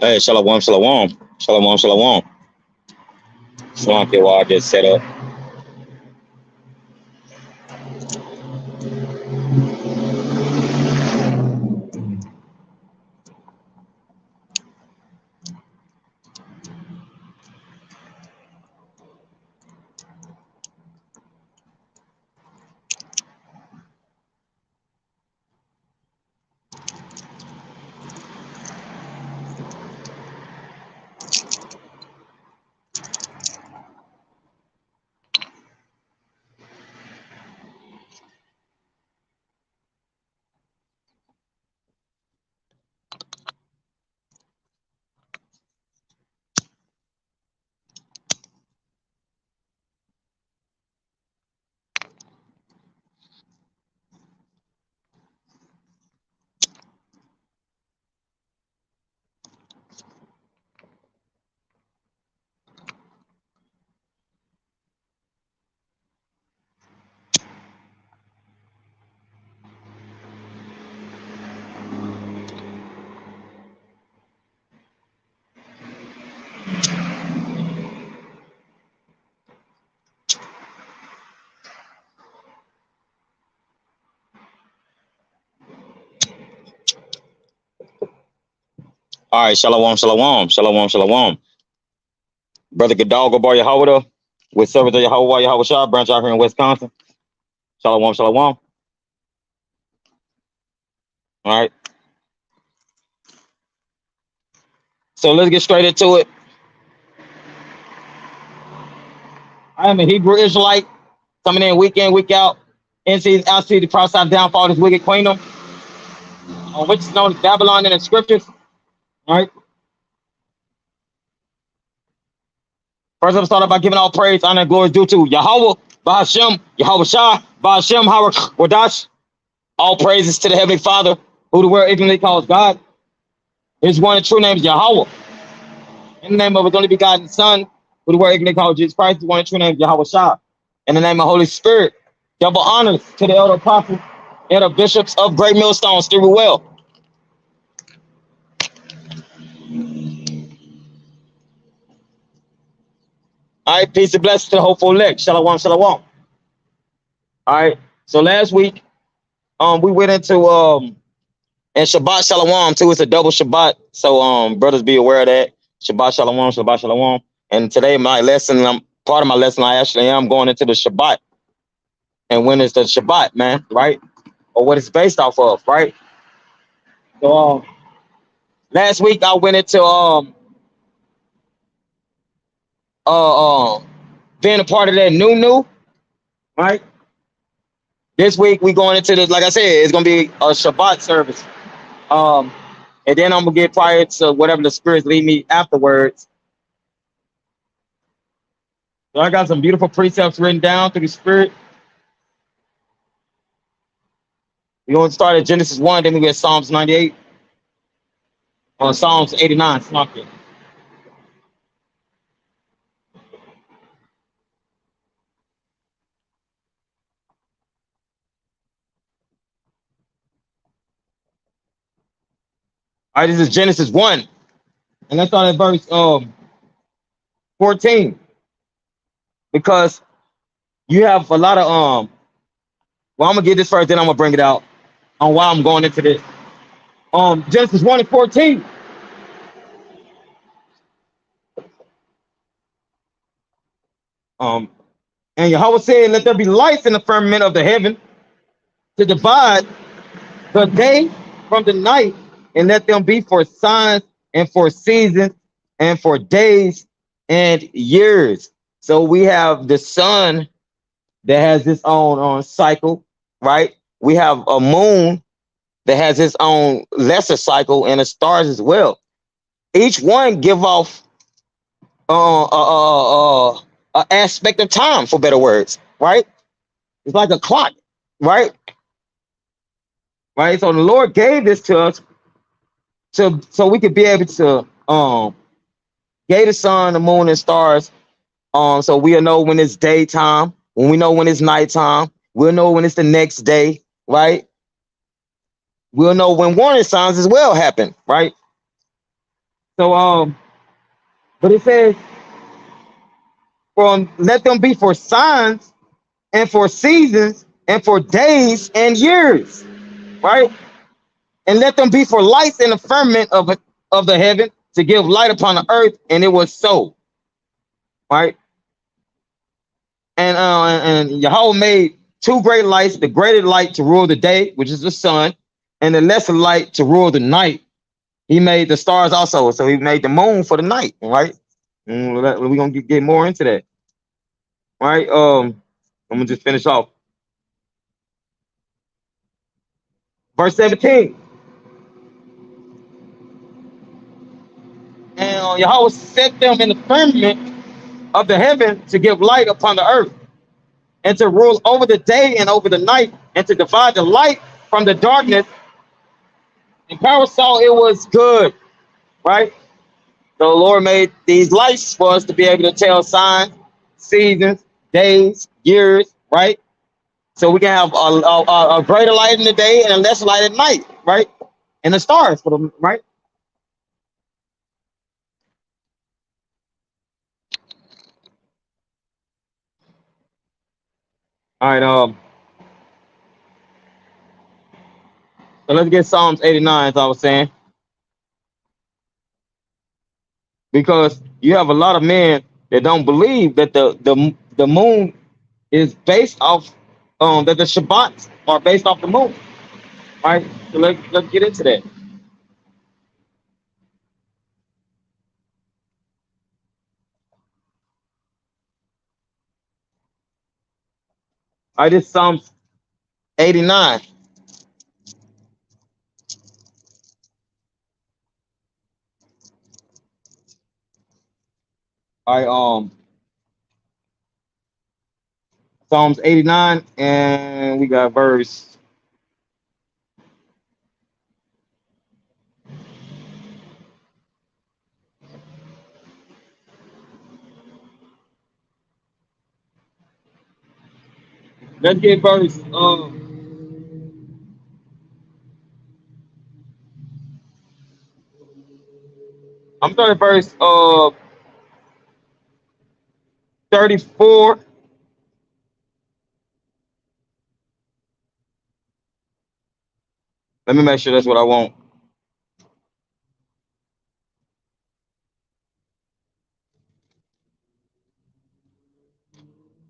Hey, shalom, shalom, shalom, shalom. Shalom, people. I just set up. All right, shalom, shalom, shalom, shalom. Brother Gadal Gabar Yahweh with service of Yahweh Yahweh Shah, branch out here in Wisconsin. Shalom, shalom. All right. So let's get straight into it. I am a Hebrew Israelite coming in week in, week out. NC out see the cross-eyed downfall of this wicked kingdom, which is known as Babylon in the scriptures. All right. First, I'm starting by giving all praise, honor, and glory due to Yahweh, Bahashem, Yahweh Shah, Bahashem, Howard, Wadash. All praises to the Heavenly Father, who the world ignorantly calls God. His one and true name is Yahweh. In the name of his only begotten Son, who the world ignorantly calls Jesus Christ, his one and true name is Yahweh Shah. In the name of Holy Spirit, double honors to the elder prophets and the bishops of Great Millstone, steer well. All right, peace and blessings to the hopeful elect. Shalom, shalom. All right, so last week, we went into and Shabbat Shalom too. It's a double Shabbat, so brothers be aware of that. Shabbat Shalom, Shabbat Shalom. And today my lesson, part of my lesson, I actually am going into the Shabbat. And when is the Shabbat, man, right? Or what it's based off of, right? So last week I went into being a part of that new, right? This week we going into this, like I said, it's gonna be a Shabbat service. And then I'm gonna get prior to whatever the spirits lead me afterwards. So I got some beautiful precepts written down through the spirit. We're going to start at Genesis 1, then we get Psalms 98. Or Psalms 89. All right, this is Genesis 1. And let's start at verse 14. Because you have a lot of well, I'm gonna get this first, then I'm gonna bring it out on why I'm going into this. Genesis 1 and 14. And Yahweh said, let there be lights in the firmament of the heaven to divide the day from the night, and let them be for signs and for seasons and for days and years. So we have the sun that has its own cycle, right? We have a moon that has its own lesser cycle, and the stars as well. Each one give off an aspect of time, for better words, right? It's like a clock, right? Right. So the Lord gave this to us so we could be able to gave the sun, the moon, and stars. So we'll know when it's daytime, when we know when it's nighttime, we'll know when it's the next day, right? We'll know when warning signs as well happen, right? So but it says, for let them be for signs and for seasons and for days and years, right? And let them be for lights in the firmament of the heaven to give light upon the earth. And it was so, right? And Yahweh made two great lights: the greater light to rule the day, which is the sun, and the lesser light to rule the night. He made the stars also, so he made the moon for the night, right? And we're gonna get more into that, right? I'm gonna just finish off verse 17. And Yahweh set them in the firmament of the heaven to give light upon the earth, and to rule over the day and over the night, and to divide the light from the darkness. And Power saw it was good, right? The Lord made these lights for us to be able to tell signs, seasons, days, years, right? So we can have a greater light in the day and a lesser light at night, right? And the stars for them, right? All right. So let's get Psalms 89, as I was saying, because you have a lot of men that don't believe that the moon is based off that the Shabbats are based off the moon, right? So let's get into that. All right, this is Psalms 89. All right, Psalms 89, and we got verse. Let's get verse. I'm starting verse 34. Let me make sure that's what I want.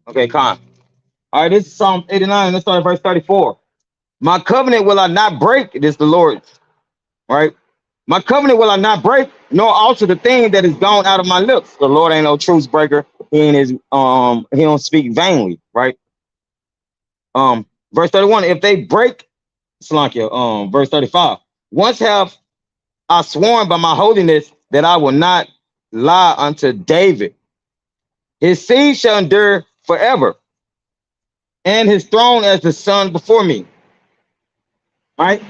Okay, Con. All right, this is Psalm 89. Let's start at verse 34. My covenant will I not break. This is the Lord's, right? My covenant will I not break, nor alter the thing that is gone out of my lips. The Lord ain't no truce breaker. He don't speak vainly, right? Verse 31. If they break, Slakia, verse 35. Once have I sworn by my holiness that I will not lie unto David. His seed shall endure forever, and his throne as the sun before me. Right?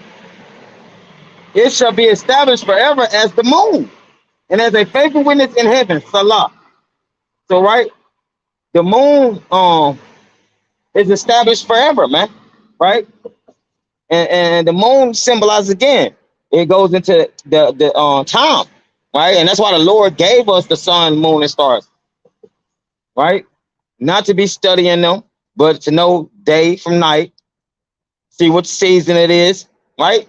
It shall be established forever as the moon, and as a faithful witness in heaven. Salah. So, right, the moon is established forever, man. Right? And the moon symbolizes again. It goes into the time, right? And that's why the Lord gave us the sun, moon, and stars, right? Not to be studying them, but to know day from night, see what season it is, right?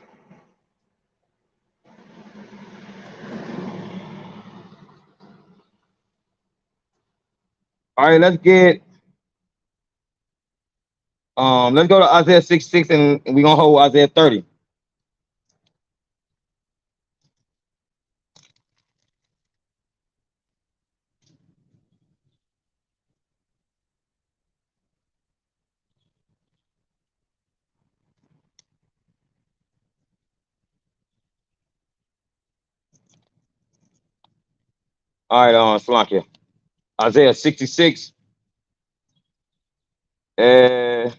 All right, let's go to Isaiah 66, and we're gonna hold Isaiah 30. All right, Slakia. Isaiah 66. Uh,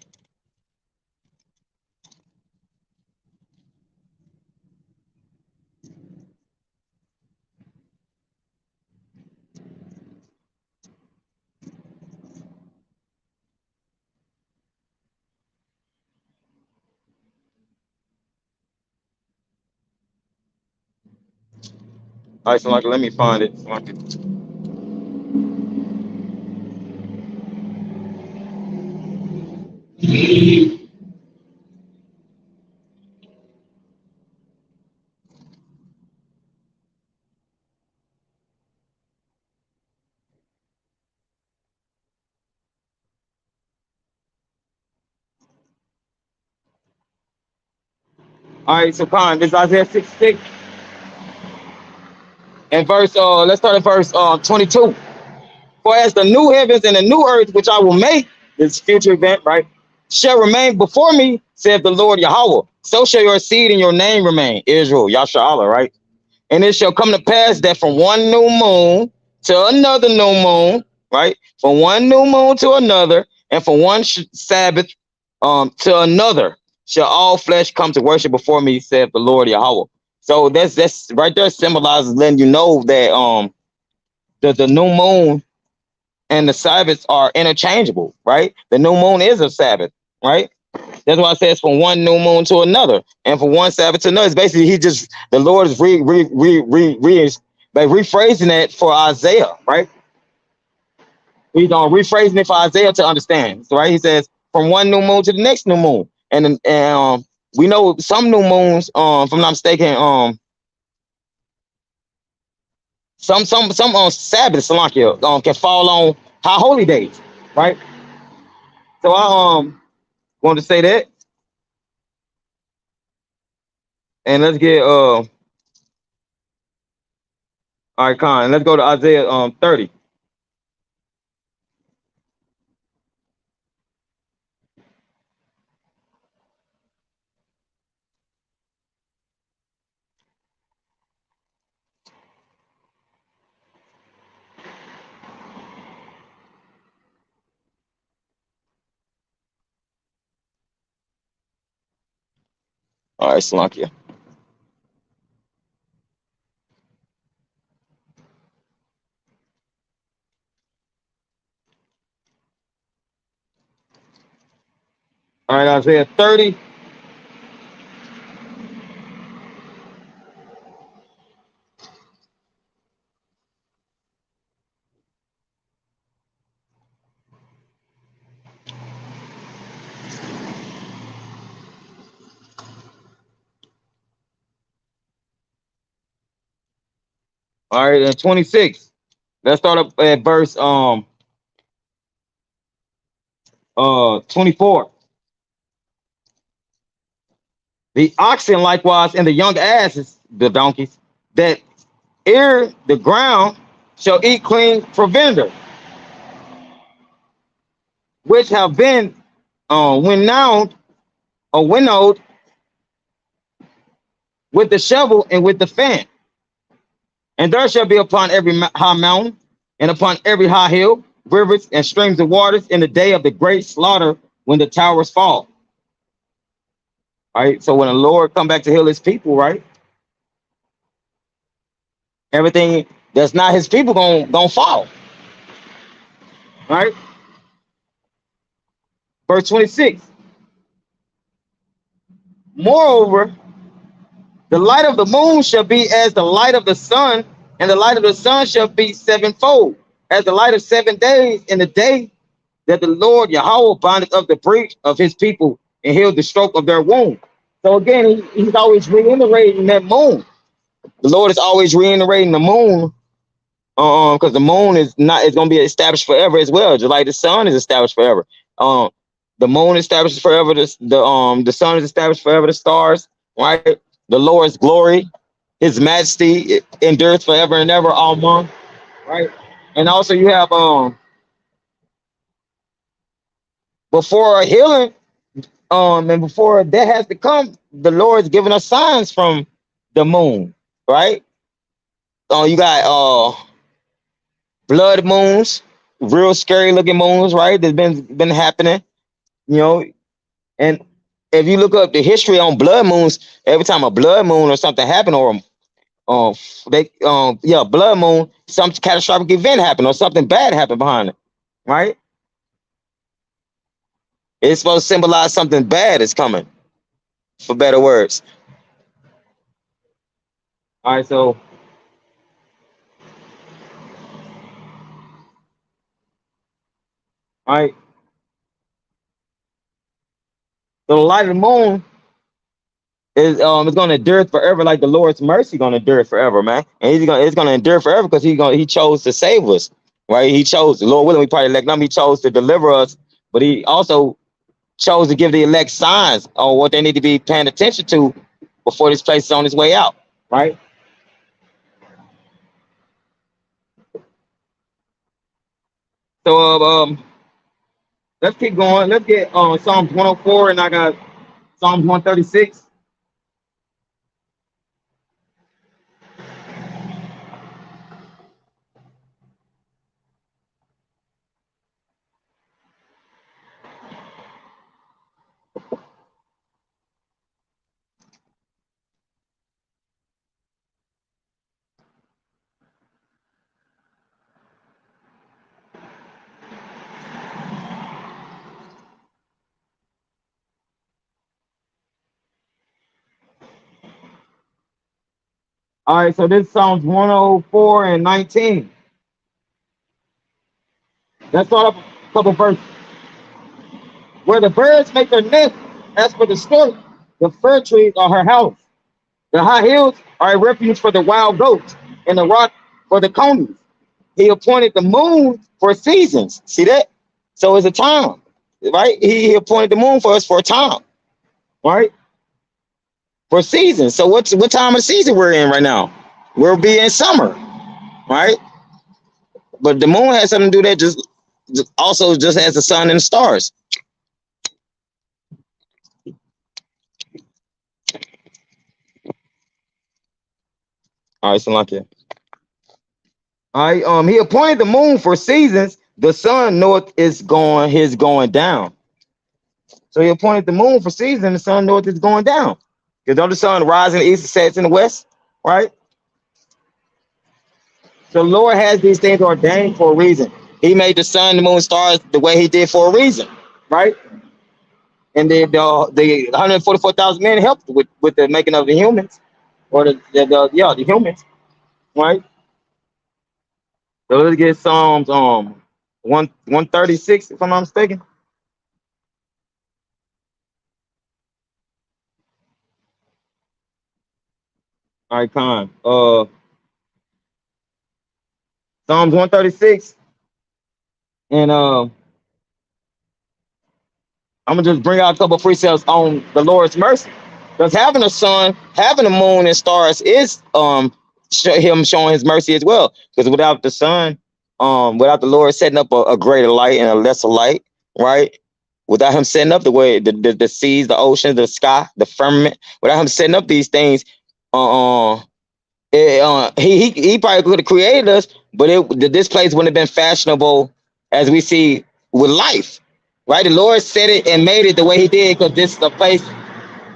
All right, so like, let me find it. All right, so Con, this is Isaiah 66 and verse. Let's start at verse 22. For as the new heavens and the new earth which I will make, this future event, right, shall remain before me, saith the Lord Yahweh. So shall your seed and your name remain, Israel, Yasharallah, right? And it shall come to pass that from one new moon to another new moon, right? From one new moon to another, and from one Sabbath to another, shall all flesh come to worship before me, saith the Lord Yahweh. So that's right there symbolizes letting you know that the new moon and the Sabbaths are interchangeable, right? The new moon is a Sabbath, right? That's why it says from one new moon to another, and from one Sabbath to another. It's basically the Lord is rephrasing it for Isaiah, right? He's rephrasing it for Isaiah to understand, right? He says from one new moon to the next new moon, and we know some new moons, if I'm not mistaken, some on Sabbath, Salakia, can fall on high holy days, right? So I want to say that, and let's get all right, Con. Let's go to Isaiah 30. All right, Salakia. All right, Isaiah 30. All right, and 26. Let's start up at verse 24. The oxen likewise and the young asses, the donkeys, that ear the ground shall eat clean provender, which have been winnowed or winnowed with the shovel and with the fan. And there shall be upon every high mountain and upon every high hill rivers and streams of waters in the day of the great slaughter when the towers fall. Right. So when the Lord come back to heal his people, right? Everything that's not his people gonna fall. Right. Verse 26. Moreover, the light of the moon shall be as the light of the sun, and the light of the sun shall be sevenfold, as the light of 7 days in the day that the Lord Yahweh bindeth up the breach of his people and healed the stroke of their wound. So again, he's always reiterating that moon. The Lord is always reiterating the moon, because the moon is going to be established forever as well, just like the sun is established forever. Um, the moon is established forever. The sun is established forever. The stars, right? The Lord's glory, His majesty it endures forever and ever. Alman, right? And also you have before healing, and before that has to come, the Lord's giving us signs from the moon, right? You got blood moons, real scary looking moons, right? That's been happening, you know. And if you look up the history on blood moons, every time a blood moon or something happened, or blood moon, some catastrophic event happened or something bad happened behind it, right? It's supposed to symbolize something bad is coming, for better words. All right, so Right. So the light of the moon is gonna endure forever, like the Lord's mercy gonna endure forever, man. And it's gonna endure forever because he chose to save us, right? He chose, the Lord willing, we probably elect him. He chose to deliver us, but he also chose to give the elect signs on what they need to be paying attention to before this place is on its way out, right? So let's keep going. Let's get Psalms 104, and I got Psalms 136. All right, so this Psalms 104 and 19. Let's start up a couple verses. Where the birds make their nest, as for the stork, the fir trees are her house. The high hills are a refuge for the wild goats, and the rock for the conies. He appointed the moon for seasons. See that? So it's a time, right? He appointed the moon for us for a time, right? For seasons. So what time of the season we're in right now? We'll be in summer, right? But the moon has something to do that just also just as the sun and the stars. All right, so like it. All right, he appointed the moon for seasons. The sun knoweth is going his going down. So he appointed the moon for seasons, and the sun knoweth it's going down. Because though the sun rises in the east and sets in the west, right? The Lord has these things ordained for a reason. He made the sun, the moon, stars the way he did for a reason, right? And the 144,000 men helped with the making of the humans, or the humans, right? So let's get Psalms 136, if I'm not mistaken. All right, Con. Psalms 136, and I'm gonna just bring out a couple of precepts on the Lord's mercy. Because having a sun, having a moon and stars is him showing his mercy as well. Because without the sun, without the Lord setting up a greater light and a lesser light, right? Without him setting up the way the seas, the oceans, the sky, the firmament, without him setting up these things, uh, he probably could have created us, but this place wouldn't have been fashionable as we see with life, right? The Lord said it and made it the way He did because this is a place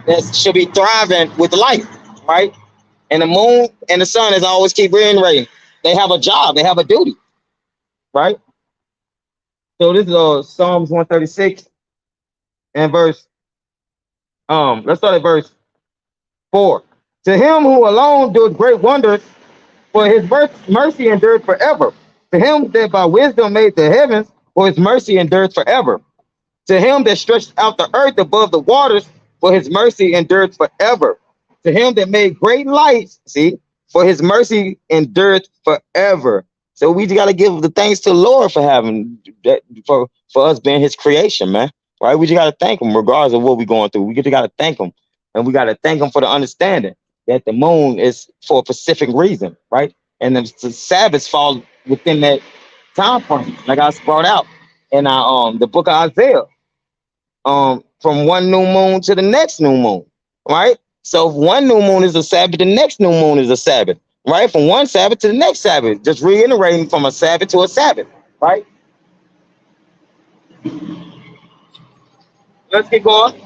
that should be thriving with life, right? And the moon and the sun is always keep reiterating. They have a job, they have a duty, right? So this is Psalms 136 and verse. Let's start at verse 4. To him who alone doeth great wonders, for his mercy endureth forever. To him that by wisdom made the heavens, for his mercy endureth forever. To him that stretched out the earth above the waters, for his mercy endureth forever. To him that made great lights, see, for his mercy endureth forever. So we got to give the thanks to the Lord for having that, for us being his creation, man. Right? We just got to thank him regardless of what we're going through. We just got to thank him. And we got to thank him for the understanding that the moon is for a specific reason, right? And the Sabbaths fall within that time frame, like I brought out in the book of Isaiah, from one new moon to the next new moon, right? So if one new moon is a Sabbath, the next new moon is a Sabbath, right? From one Sabbath to the next Sabbath, just reiterating from a Sabbath to a Sabbath, right? Let's keep going.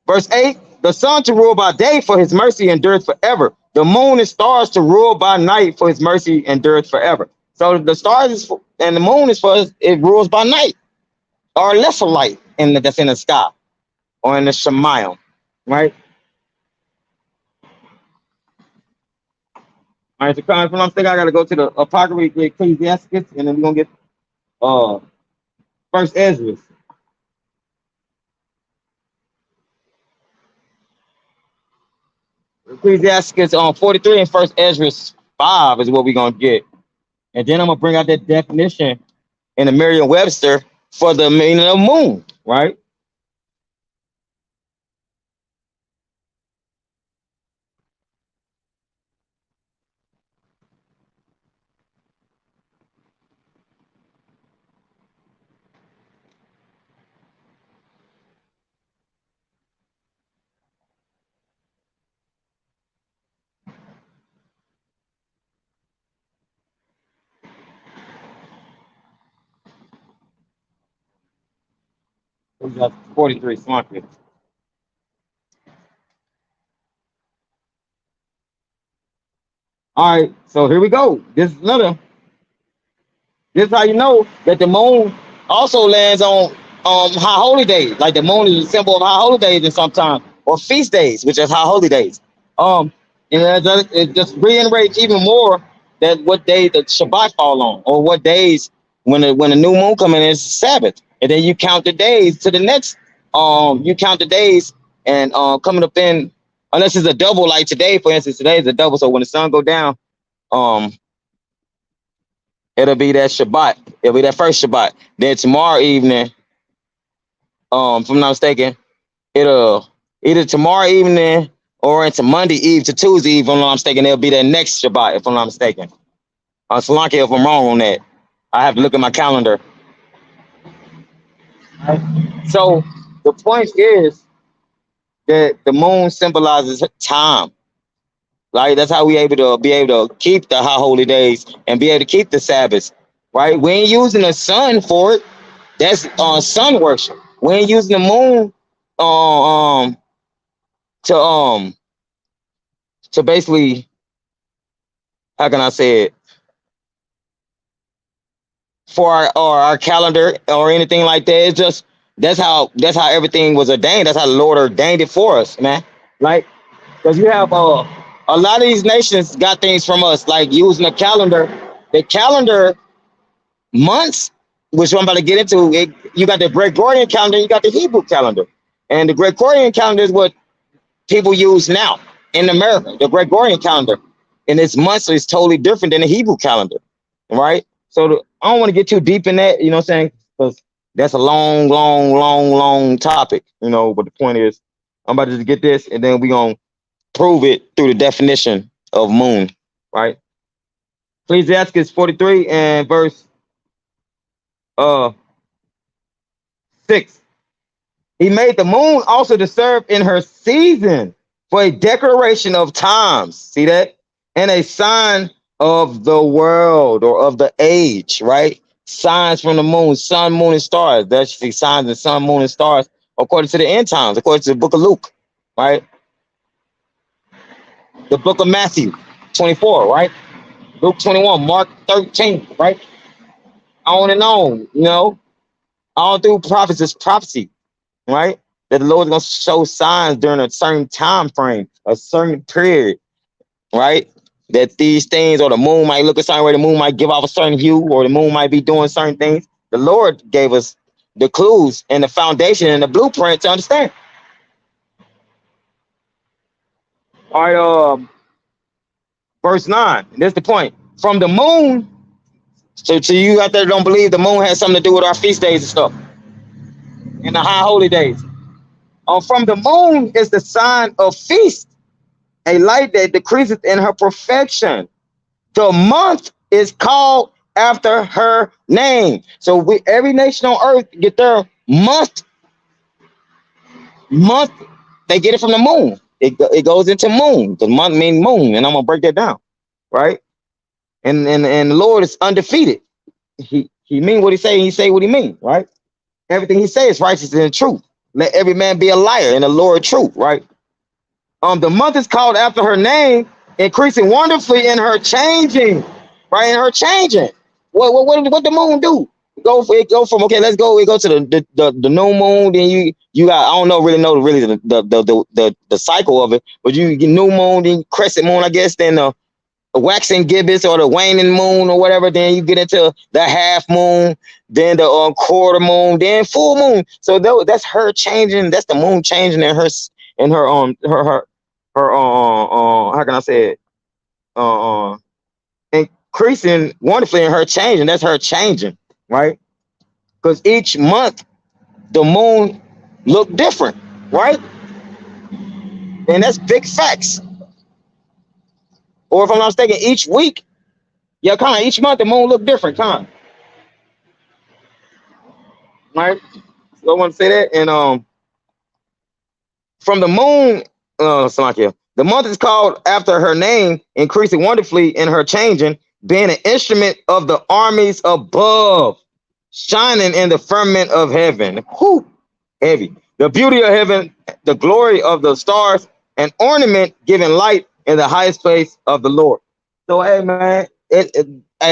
Verse 8, the sun to rule by day, for his mercy endureth forever. The moon and stars to rule by night, for his mercy endureth forever. So the stars and the moon is for us, it rules by night, or lesser light that's in the sky or in the Shemayim, right? All right, so Con, I'm thinking I gotta go to the Apocrypha Ecclesiasticus, and then we're gonna get Uh, First Ezra, Ecclesiastes on 43, and First Ezra 5 is what we're gonna get. And then I'm gonna bring out that definition in the Merriam-Webster for the meaning of moon, right? Ecclesiastes 43, smart. All right, so here we go. This is another. This is how you know that the moon also lands on high holy days. Like the moon is a symbol of high holy days and sometimes or feast days, which is high holy days. Um, and it just reiterates even more that what day the Shabbat fall on, or what days when the new moon come in is Sabbath, and then you count the days to the next. You count the days and coming up in unless it's a double like today, for instance, today is a double. So when the sun go down, um, it'll be that Shabbat. It'll be that first Shabbat. Then tomorrow evening, if I'm not mistaken, it'll either tomorrow evening or into Monday Eve to Tuesday Eve. If I'm not mistaken, it'll be that next Shabbat. If I'm not mistaken, Solanke, if I'm wrong on that, I have to look at my calendar. So the point is that the moon symbolizes time. Right? That's how we able to keep the high holy days and be able to keep the Sabbaths. Right? We ain't using the sun for it. That's sun worship. We ain't using the moon to to basically, how can I say it, for our calendar or anything like that. It's just that's how everything was ordained. That's how the Lord ordained it for us, man. Like, because you have a lot of these nations got things from us, like using the calendar. The calendar months, which I'm about to get into, you got the Gregorian calendar, you got the Hebrew calendar. And the Gregorian calendar is what people use now in America, the Gregorian calendar. And its months is totally different than the Hebrew calendar, right? So I don't want to get too deep in that, you know what I'm saying? Because that's a long, long, long, long topic, you know. But the point is, I'm about to just get this, and then we're going to prove it through the definition of moon, right? Ecclesiastes 43 and verse uh 6. He made the moon also to serve in her season for a declaration of times. See that? And a sign of the world or of the age, right? Signs from the moon, sun, moon, and stars. That's the signs of sun, moon, and stars according to the end times, according to the book of Luke, right? The book of Matthew 24, right? Luke 21, Mark 13, right? On and on, you know, all through prophets is prophecy, right? That the Lord is going to show signs during a certain time frame, a certain period, right? That these things, or the moon might look a certain way, the moon might give off a certain hue, or the moon might be doing certain things. The Lord gave us the clues and the foundation and the blueprint to understand. All right, verse 9. That's the point. From the moon, so to you out there don't believe the moon has something to do with our feast days and stuff, and the high holy days. From the moon is the sign of feast, a light that decreases in her perfection. The month is called after her name. So every nation on earth get their month. They get it from the moon. It goes into moon. The month means moon, and I'm gonna break that down, right? And the Lord is undefeated. He mean what he say. He say what he mean, right? Everything he says is righteous and truth. Let every man be a liar and the Lord truth, right? The month is called after her name, increasing wonderfully in her changing, right? In her changing. What the moon do? Go from, okay, let's go. We go to the new moon. Then you got, I don't know really the cycle of it, but you get new moon, then crescent moon, I guess. Then waxing gibbous or the waning moon or whatever. Then you get into the half moon, then the quarter moon, then full moon. So that's her changing. That's the moon changing in her how can I say it? Uh, uh increasing wonderfully in her changing. That's her changing, right? Because each month the moon look different, right? And that's big facts. Or if I'm not mistaken, each week, yeah, kind of each month the moon look different, kind of, right? So I want to say that, and from the moon, Salakia, the month is called after her name, increasing wonderfully in her changing, being an instrument of the armies above, shining in the firmament of heaven. Whew, heavy. The beauty of heaven, the glory of the stars, an ornament giving light in the highest place of the Lord. So, hey, man, hey,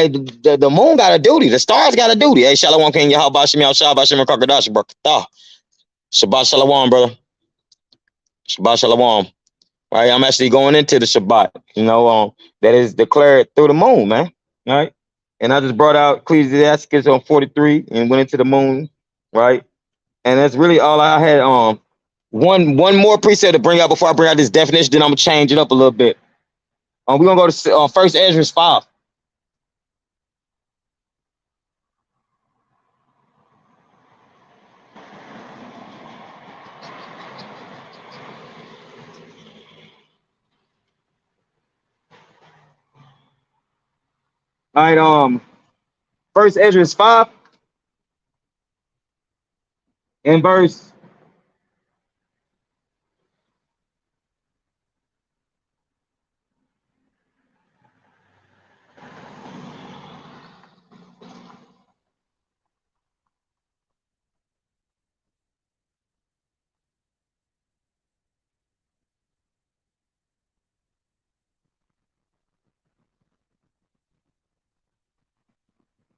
the moon got a duty. The stars got a duty. Hey, Shalom King Yahweh Shem Yahshua Bashem Kakadash Barakatah. Shabbat Shalom, brother. Shabbat Shalom. Right, I'm actually going into the Shabbat, that is declared through the moon, man. Right, and I just brought out Ecclesiastes on 43 and went into the moon, right, and that's really all I had. One more precept to bring out before I bring out this definition. Then I'm gonna change it up a little bit. We're gonna go to First Ezra 5. All right, First Ezra 5 and verse.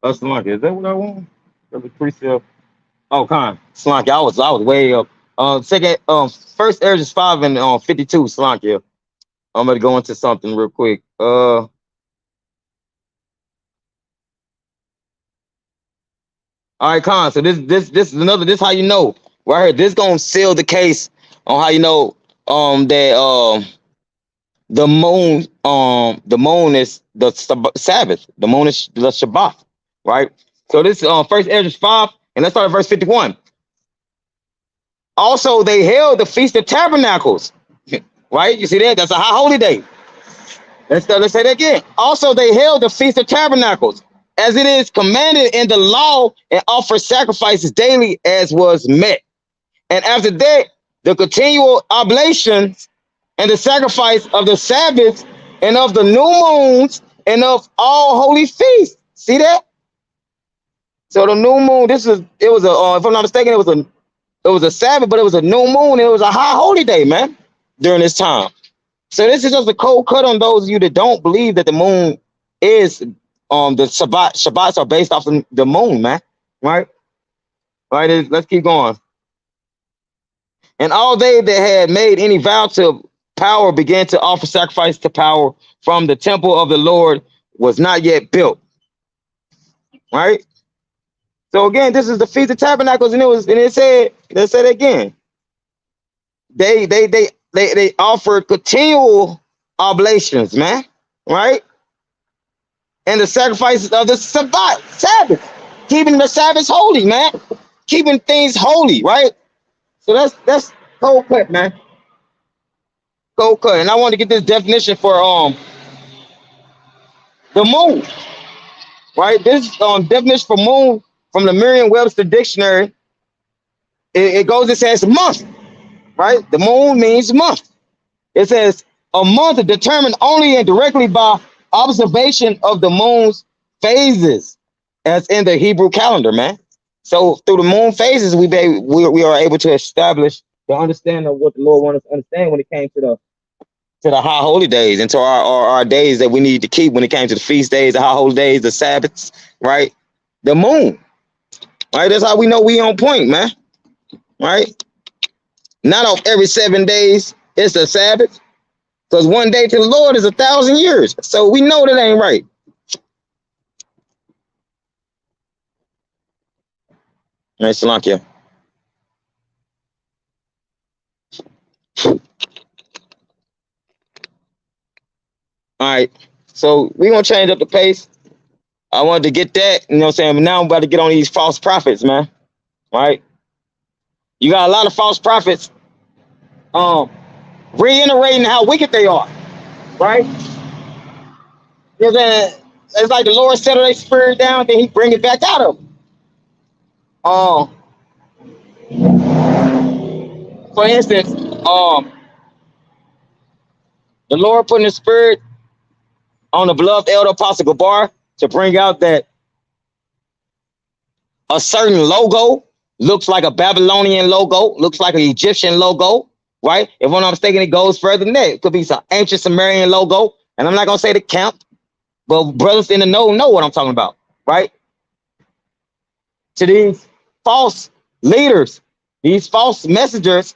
Slunky, is that what I want? The precept. Oh, Con Slunky, I was way up. Second, First Ezra 5 and 52. Slunky. I'm gonna go into something real quick. All right, Con. So this is another. This how you know right here. This gonna seal the case on how you know that the moon is the Sabbath. The moon is the Shabbat, right? So this First Ezra 5, and let's start at verse 51. Also, they held the Feast of Tabernacles, right? You see that? That's a high holy day. Let's say that again. Also, they held the Feast of Tabernacles, as it is commanded in the law, and offer sacrifices daily as was met. And after that, the continual oblations and the sacrifice of the Sabbaths and of the new moons and of all holy feasts. See that? So the new moon, it was a if I'm not mistaken, it was a Sabbath, but it was a new moon. It was a high holy day, man, during this time. So this is just a cold cut on those of you that don't believe that the moon is the Shabbats are based off of the moon, man. Right? Right. Let's keep going. And all they that had made any vow to power began to offer sacrifice to power from the temple of the Lord was not yet built. Right? So again, this is the Feast of Tabernacles, and it said, let's say it again. They offered continual oblations, man, right? And the sacrifices of the Sabbath, keeping the Sabbath holy, man, keeping things holy, right? So that's cold cut, man. Cold cut. And I want to get this definition for the moon, right? This definition for moon from the Merriam-Webster dictionary. It goes, it says month, right? The moon means month. It says a month determined only and directly by observation of the moon's phases, as in the Hebrew calendar, man. So through the moon phases, we are able to establish the understanding of what the Lord wanted us to understand when it came to the high holy days and to our days that we need to keep when it came to the feast days, the high holy days, the Sabbaths, right? The moon, right? That's how we know we on point, man, right? Not off every 7 days, it's the Sabbath. Because one day to the Lord is 1,000 years. So we know that ain't right. All right, Salakia. All right. So we're gonna change up the pace. I wanted to get that, you know what I'm saying? But now I'm about to get on these false prophets, man. All right. You got a lot of false prophets reiterating how wicked they are, right? You know what I'm saying? It's like the Lord settle their spirit down, then he bring it back out of them. For instance, the Lord putting the spirit on the beloved elder apostle Gabar to bring out that a certain logo looks like a Babylonian logo, looks like an Egyptian logo, right? If I'm not mistaken, it goes further than that. It could be some ancient Sumerian logo. And I'm not going to say the camp, but brothers in the know what I'm talking about, right? To these false leaders, these false messengers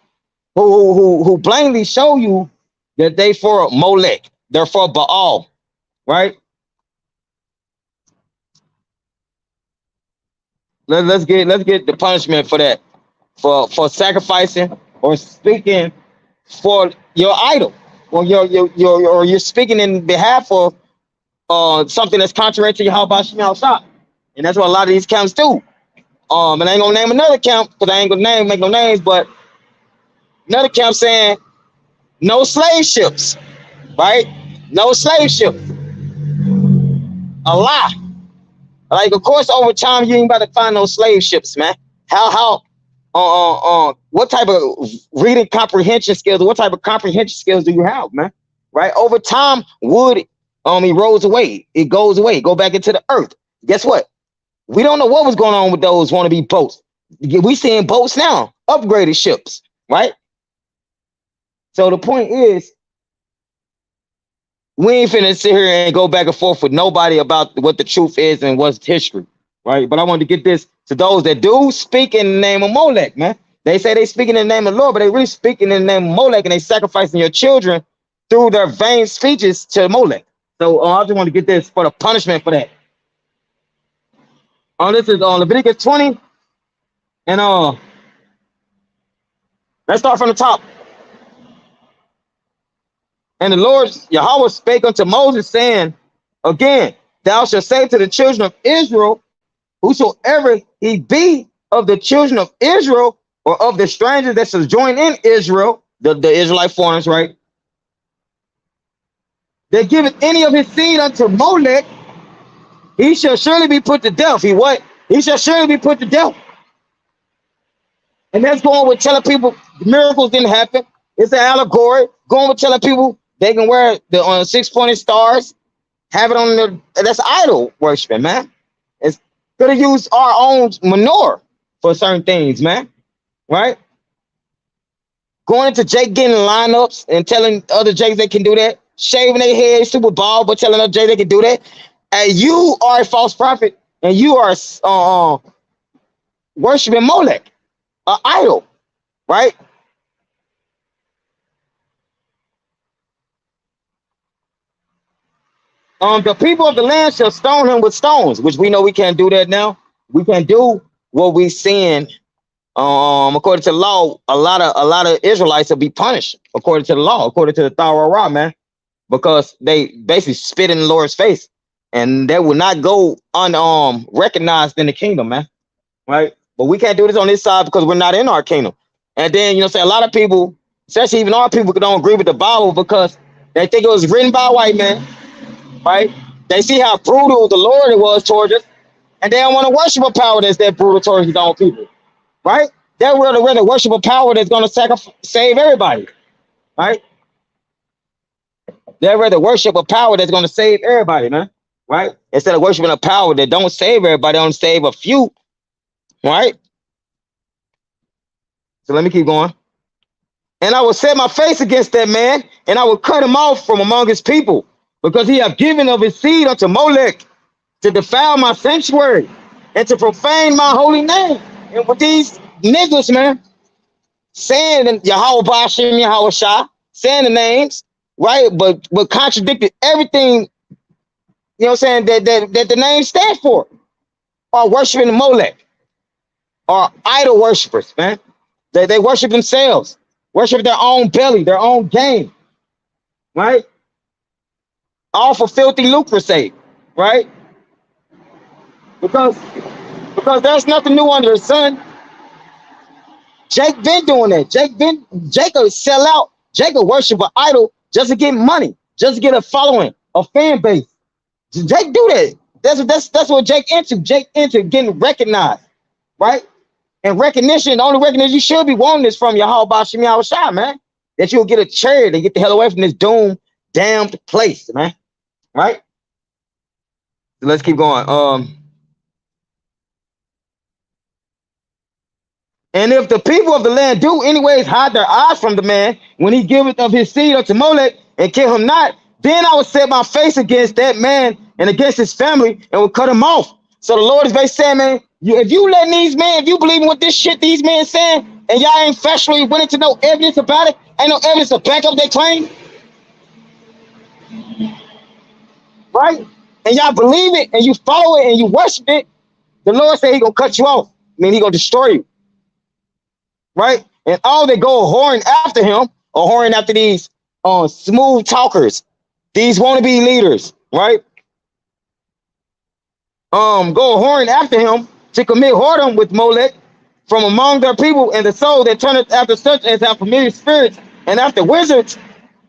who plainly show you that they for Molech, they're for Baal, right? Let's get the punishment for that, for sacrificing or speaking for your idol, or or you're speaking in behalf of something that's contrary to Yahweh Shem Shah. And that's what a lot of these camps do. And I ain't gonna name another camp because I ain't gonna make no names, but another camp saying no slave ships, right? No slave ships. A lie. Like, of course, over time you ain't about to find no slave ships, man. What type of reading comprehension skills, what type of comprehension skills do you have, man? Right? Over time, wood erodes away. It goes away, go back into the earth. Guess what? We don't know what was going on with those wannabe boats. We seeing boats now, upgraded ships, right? So the point is, we ain't finna sit here and go back and forth with nobody about what the truth is and what's history, right? But I wanted to get this to those that do speak in the name of Molech, man. They say they speaking in the name of the Lord, but they really speaking in the name of Molech, and they sacrificing your children through their vain speeches to Molech. So I just want to get this for the punishment for that. This is Leviticus 20, and let's start from the top. And the Lord Yahweh spake unto Moses, saying, again, thou shalt say to the children of Israel, whosoever he be of the children of Israel, or of the strangers that shall join in Israel, the Israelite foreigners, right? That giveth any of his seed unto Molech, he shall surely be put to death. He shall surely be put to death. And that's going with telling people miracles didn't happen. It's an allegory. Going with telling people they can wear the 6-pointed stars, have it on the, that's idol worshiping, man. It's gonna use our own manure for certain things, man. Right? Going into Jake getting lineups and telling other Jakes they can do that, shaving their head super bald, but telling other Jakes they can do that. And you are a false prophet, and you are worshiping Molech, an idol, right? The people of the land shall stone him with stones, which we know we can't do that now. We can't do what we seeing. According to the law, a lot of Israelites will be punished according to the law, according to the Torah, man, because they basically spit in the Lord's face, and they will not go recognized in the kingdom, man. Right? But we can't do this on this side because we're not in our kingdom. And then say a lot of people, especially even our people, don't agree with the Bible because they think it was written by a white man. Right? They see how brutal the Lord was towards us, and they don't want to worship a power that's that brutal towards his own people. Right? They're rather worship a power that's going to save everybody. Right? They'd rather worship a power that's going to save everybody, man. Right? Instead of worshiping a power that don't save everybody, don't save a few. Right? So let me keep going. And I will set my face against that man, and I will cut him off from among his people, because he hath given of his seed unto Molech to defile my sanctuary and to profane my holy name. And with these niggas, man, saying Yahweh Bashem, Yahweh Shah, saying the names, right? But contradicted everything, you know what I'm saying, that the name stands for, or worshiping Molech, or idol worshipers, man. They worship themselves, worship their own belly, their own game, right? All for filthy lucre's sake, right? Because because there's nothing new under the sun. Jake been doing that. Jacob sell out. Jacob worship an idol just to get money, just to get a following, a fan base. Jake do that. That's what Jake into. Jake into getting recognized, right? And recognition, the only recognition you should be wanting is from Yahweh Bashim Yahweh Shai, man. That you'll get a chariot and get the hell away from this doomed, damned place, man. Right? So let's keep going. And if the people of the land do anyways hide their eyes from the man when he giveth of his seed unto Molech and kill him not, then I will set my face against that man and against his family and will cut him off. So the Lord is basically saying, man, if you letting these men, if you believe in what this shit these men saying, and y'all ain't factually willing to know evidence about it, ain't no evidence to back up their claim, right? And y'all believe it and you follow it and you worship it, the Lord said he gonna cut you off. I mean, he gonna destroy you. Right? And all that go whoring after him or whoring after these smooth talkers, these wannabe leaders, right? Go whoring after him to commit whoredom with Molech from among their people, and the soul that turneth after such as have familiar spirits and after wizards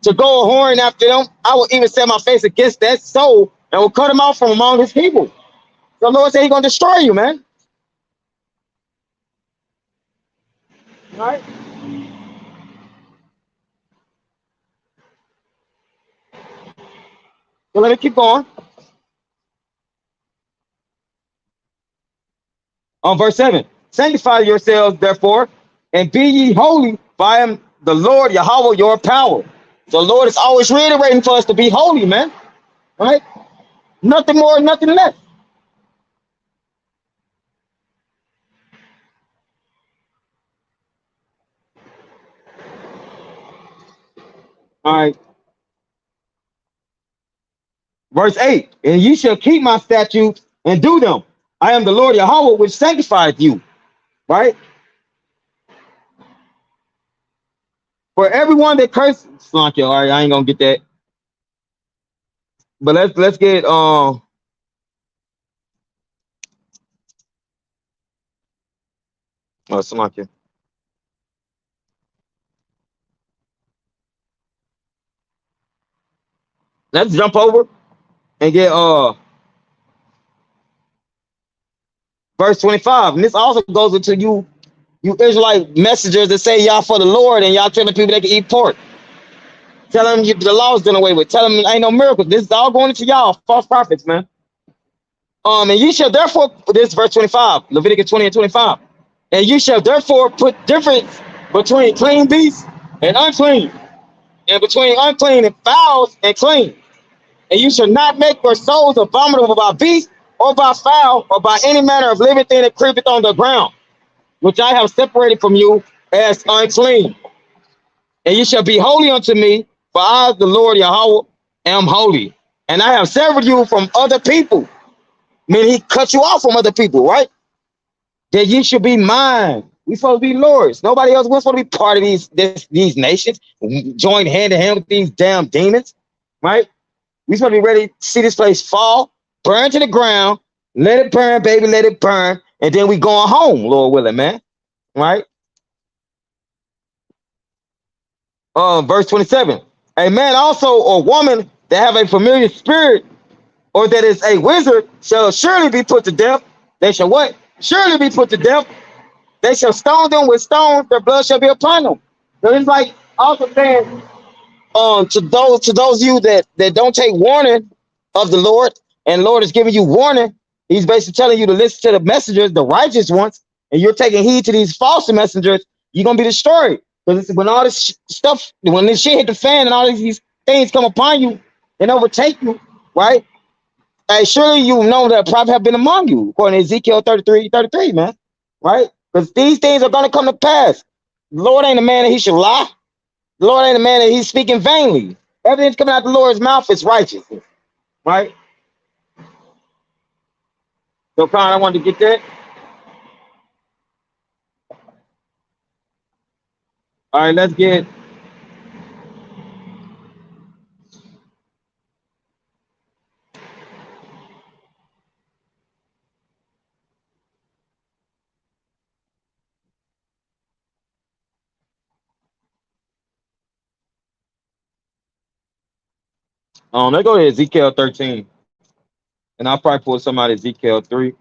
to go whoring after them, I will even set my face against that soul and will cut him off from among his people. The Lord said he's gonna destroy you, man. All right. So let me keep going. On verse 7, sanctify yourselves, therefore, and be ye holy, for I am the Lord Yahweh, your power. So the Lord is always reiterating for us to be holy, man. Right? Nothing more, nothing less. All right. Verse 8, and ye shall keep my statutes and do them. I am the Lord Yahweh, which sanctifieth you. Right? For everyone that curses, all right, I ain't gonna get that. But let's get Salakia. Let's jump over and get verse 25. And this also goes into you Israelite messengers that say y'all for the Lord and y'all telling people they can eat pork. Tell them the law's done away with. Tell them ain't no miracles. This is all going into y'all, false prophets, man. And you shall therefore, this is verse 25, Leviticus 20 and 25. And you shall therefore put difference between clean beasts and unclean, and between unclean and fowls and clean. And you shall not make your souls abominable by beast or by fowl or by any manner of living thing that creepeth on the ground, which I have separated from you as unclean. And you shall be holy unto me, for I, the Lord Yahweh, am holy. And I have severed you from other people. I mean, he cut you off from other people, right? That you should be mine. We supposed to be lords. Nobody else wants to be part of these nations. Join hand in hand with these damn demons, right? We supposed to be ready to see this place fall, burn to the ground, let it burn, baby, let it burn, and then we going home, Lord willing, man, right? Verse 27. A man also or woman that have a familiar spirit or that is a wizard shall surely be put to death. They shall what? Surely be put to death. They shall stone them with stones, their blood shall be upon them. So it's like also saying to those of you that don't take warning of the Lord, and the Lord is giving you warning, he's basically telling you to listen to the messengers, the righteous ones, and you're taking heed to these false messengers, you're gonna be destroyed. Because when all this stuff, when this shit hit the fan and all these things come upon you and overtake you, right? Hey, surely you know that prophet have been among you, according to Ezekiel 33, man, right? Because these things are going to come to pass. The Lord ain't a man that he should lie. The Lord ain't a man that he's speaking vainly. Everything's coming out the Lord's mouth is righteousness, right? So, Con, I wanted to get that. All right, let's get. Let's go to Ezekiel 13, and I'll probably pull some out of Ezekiel 3.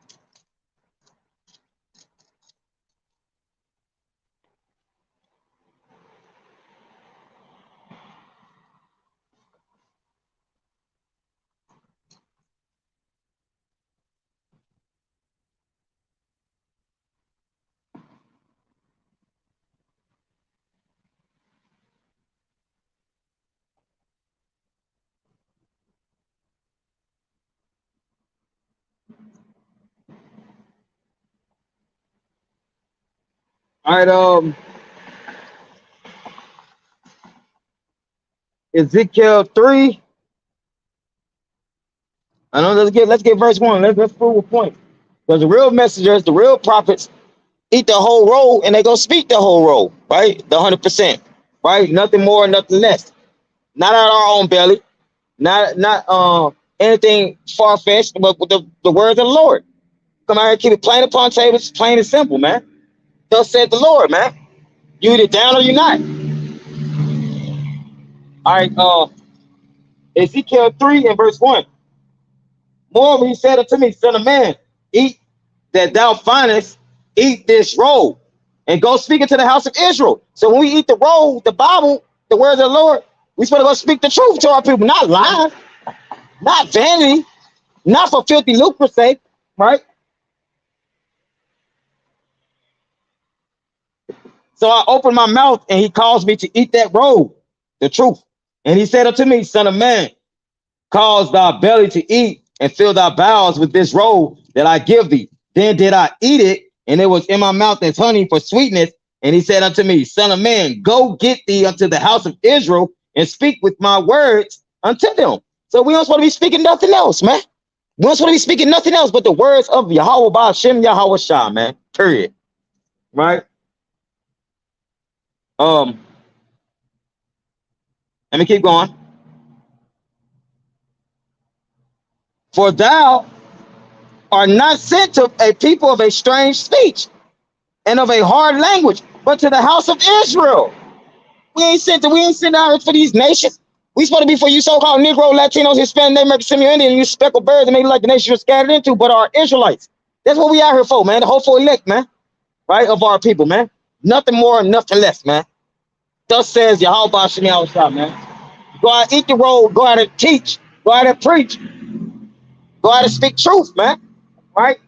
All right, Ezekiel 3. I know. Let's get verse 1. Let's prove a point. Because the real messengers, the real prophets, eat the whole roll and they go speak the whole roll, right? The 100%, right? Nothing more, nothing less. Not out of our own belly, not anything far fetched, but with the words of the Lord. Come out here, keep it plain upon tables, plain and simple, man. Thus said the Lord, man. You either down or you not. All right, Ezekiel 3 and verse 1. Moreover, he said unto me, Son of man, eat that thou findest, eat this roll, and go speak into the house of Israel. So when we eat the roll, the Bible, the words of the Lord, we supposed to go speak the truth to our people, not lie, not vanity, not for filthy lucre's sake, right? So I opened my mouth and he caused me to eat that roll, the truth. And he said unto me, Son of man, cause thy belly to eat and fill thy bowels with this roll that I give thee. Then did I eat it, and it was in my mouth as honey for sweetness. And he said unto me, Son of man, go get thee unto the house of Israel and speak with my words unto them. So we don't supposed to be speaking nothing else, man. We don't supposed to be speaking nothing else but the words of Yahweh Ba'ashem Yahweh Shah, man. Period. Right? Um, Let me keep going. For thou art not sent to a people of a strange speech and of a hard language, but to the house of Israel. We ain't sent out for these nations. We supposed to be for you so-called Negro, Latinos, Hispanic, American, Semi-Indian, you speckled birds and maybe like the nation you're scattered into, but our Israelites. That's what we out here for, man. The hopeful elect, man. Right? Of our people, man. Nothing more, nothing less, man. Thus says Yahweh Ba'ashem Yahushua, man. Go out, eat the roll, go out and teach, go out and preach, go out and speak truth, man. Right?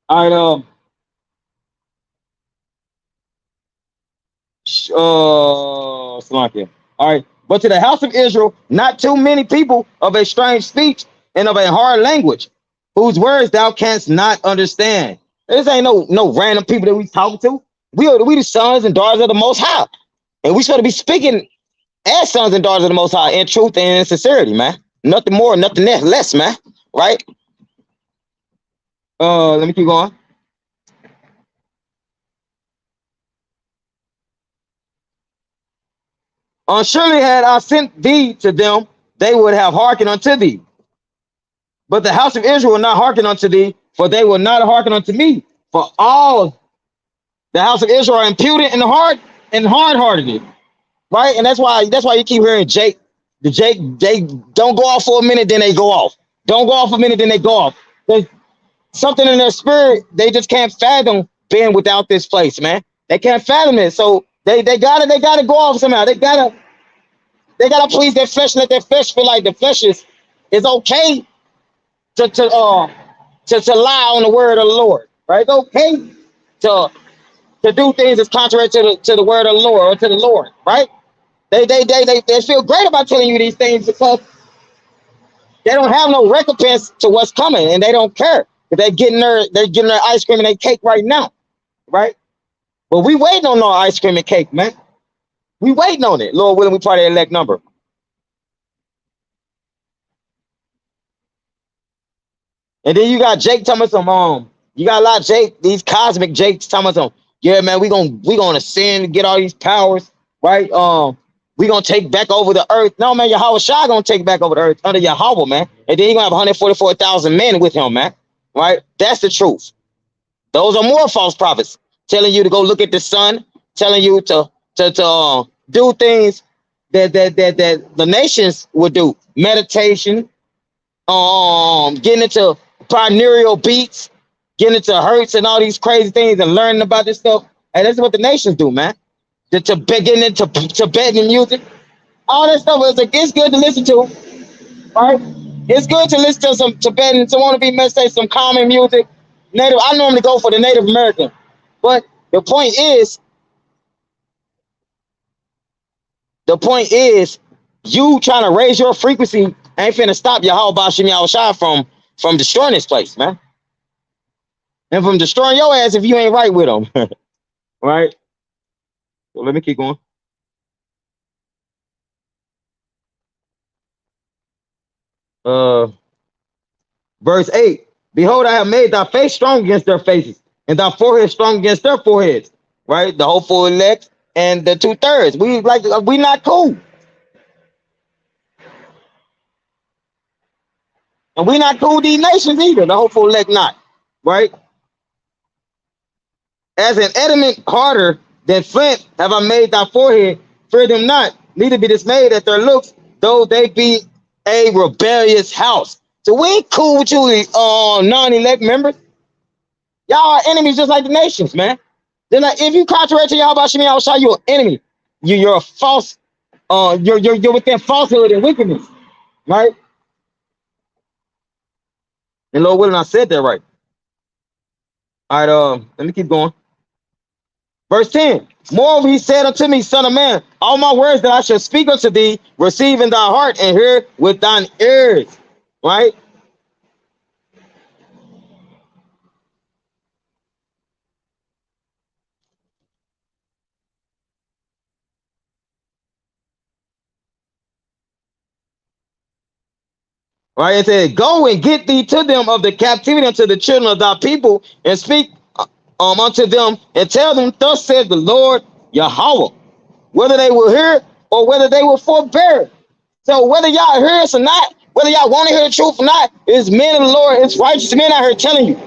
All right, Slovakia. All right. But to the house of Israel, not too many people of a strange speech and of a hard language, whose words thou canst not understand. This ain't no random people that we talking to. We the sons and daughters of the Most High, and we supposed to be speaking as sons and daughters of the Most High in truth and in sincerity, man. Nothing more, nothing less, man. Right? Let me keep going. Surely had I sent thee to them, they would have hearkened unto thee. But the house of Israel will not hearken unto thee, for they will not hearken unto me. For all the house of Israel are impudent and hard-hearted. Right? And that's why you keep hearing Jake. They don't go off for a minute, then they go off. Don't go off a minute, then they go off. There's something in their spirit, they just can't fathom being without this place, man. They can't fathom it. So they gotta go off somehow. They gotta please their flesh, let their flesh feel like the flesh is okay to lie on the word of the Lord, right? It's okay to do things that's contrary to the word of the Lord or to the Lord, right? They feel great about telling you these things because they don't have no recompense to what's coming, and they don't care. They're getting their ice cream and their cake right now, right? But we waiting on our ice cream and cake, man. We waiting on it. Lord willing, we probably elect number. And then you got Jake telling us some you got a lot of Jake, these cosmic Jakes telling us some, yeah, man, we gonna ascend, get all these powers, right? We gonna take back over the earth. No, man, Yahweh Shai gonna take back over the earth under Yahweh, man. And then he gonna have 144,000 men with him, man. Right? That's the truth. Those are more false prophets telling you to go look at the sun, telling you to do things that the nations would do. Meditation, getting into binaural beats, getting into hertz and all these crazy things and learning about this stuff. And that's what the nations do, man. To getting into Tibetan music, all that stuff is like, it's good to listen to, right? It's good to listen to some Tibetan, some want to be meditate, some common music. Native, I normally go for the Native American, but the point is, you trying to raise your frequency ain't finna stop Yahweh Bashim Yahweh Shai from destroying this place, man. And from destroying your ass if you ain't right with them. Right? So let me keep going. Verse 8. Behold, I have made thy face strong against their faces, and thy forehead strong against their foreheads. Right? The hopeful elect and the 2/3. We not cool. And we not cool with these nations either. The hopeful elect not. Right? As an adamant harder than flint have I made thy forehead. Fear them not, neither be dismayed at their looks, though they be a rebellious house. So we ain't cool with you, non-elect members. Y'all are enemies just like the nations, man. Then like, if you contrary to Yahweh Shemi, I'll show you an enemy. You're a false, you're within falsehood and wickedness, right? And Lord willing, I said that right. All right, let me keep going. Verse 10. Moreover, he said unto me, Son of man, all my words that I shall speak unto thee, receive in thy heart and hear with thine ears. Right? Right? It said, go and get thee to them of the captivity unto the children of thy people, and speak unto them, and tell them, thus said the Lord Yahweh, whether they will hear or whether they will forbear. So whether y'all hear us or not, whether y'all want to hear the truth or not, it's men of the Lord, it's righteous men out here telling you.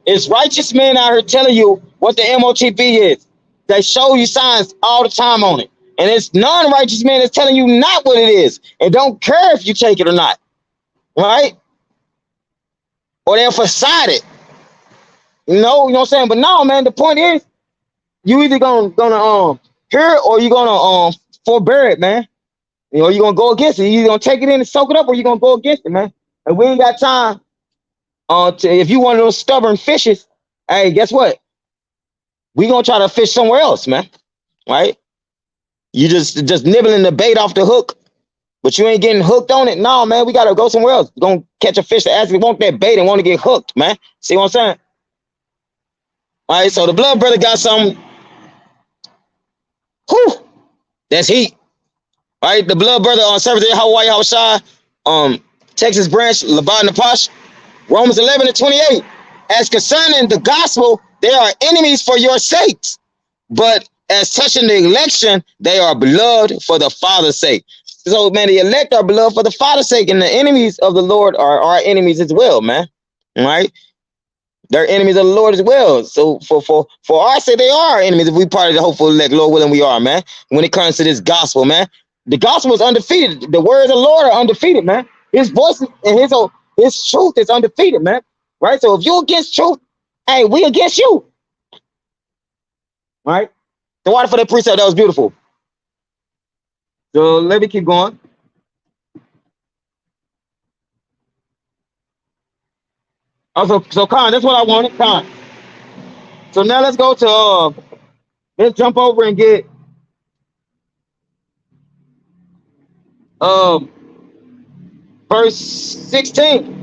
It's righteous men out here telling you what the MOTB is. They show you signs all the time on it. And it's non-righteous men that's telling you not what it is. And don't care if you take it or not. Right? Or they'll facade it. You know what I'm saying? But no, man, the point is, you either gonna hear it or you're gonna forbear it, man. You know, you're gonna go against it. You're either gonna take it in and soak it up, or you're gonna go against it, man. And we ain't got time if you one of those stubborn fishes, hey, guess what? We gonna try to fish somewhere else, man. Right? You just nibbling the bait off the hook, but you ain't getting hooked on it. No, man, we gotta go somewhere else. We're gonna catch a fish that actually want that bait and want to get hooked, man. See what I'm saying? All right, so the blood brother got some. Whew, that's heat. All right, the blood brother on Service of Hawaii Hawashai, Texas branch, Laban Napash, Romans 11:28. As concerning the gospel, they are enemies for your sakes, but as touching the election, they are beloved for the Father's sake. So, man, the elect are beloved for the Father's sake, and the enemies of the Lord are our enemies as well, man. All right? They're enemies of the Lord as well. So for our sake, they are our enemies if we part of the hopeful elect, Lord willing, we are, man. When it comes to this gospel, man, the gospel is undefeated. The words of the Lord are undefeated, man. His voice and his truth is undefeated, man. Right? So if you're against truth, hey, we against you. Right? The water for that precept, that was beautiful. So let me keep going. Also, so Khan, that's what I wanted, Khan. So now let's go to let's jump over and get verse 16.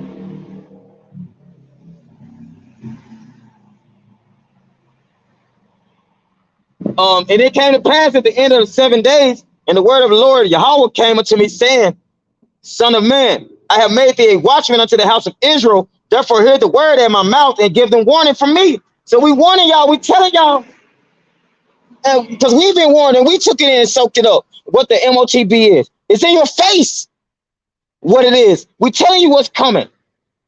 And it came to pass at the end of the 7 days, and the word of the Lord Yahweh came unto me, saying, Son of man, I have made thee a watchman unto the house of Israel. Therefore, hear the word at my mouth and give them warning from me. So we warning y'all, we telling y'all, because we've been warned and we took it in and soaked it up. What the MOTB is. It's in your face what it is. We telling you what's coming,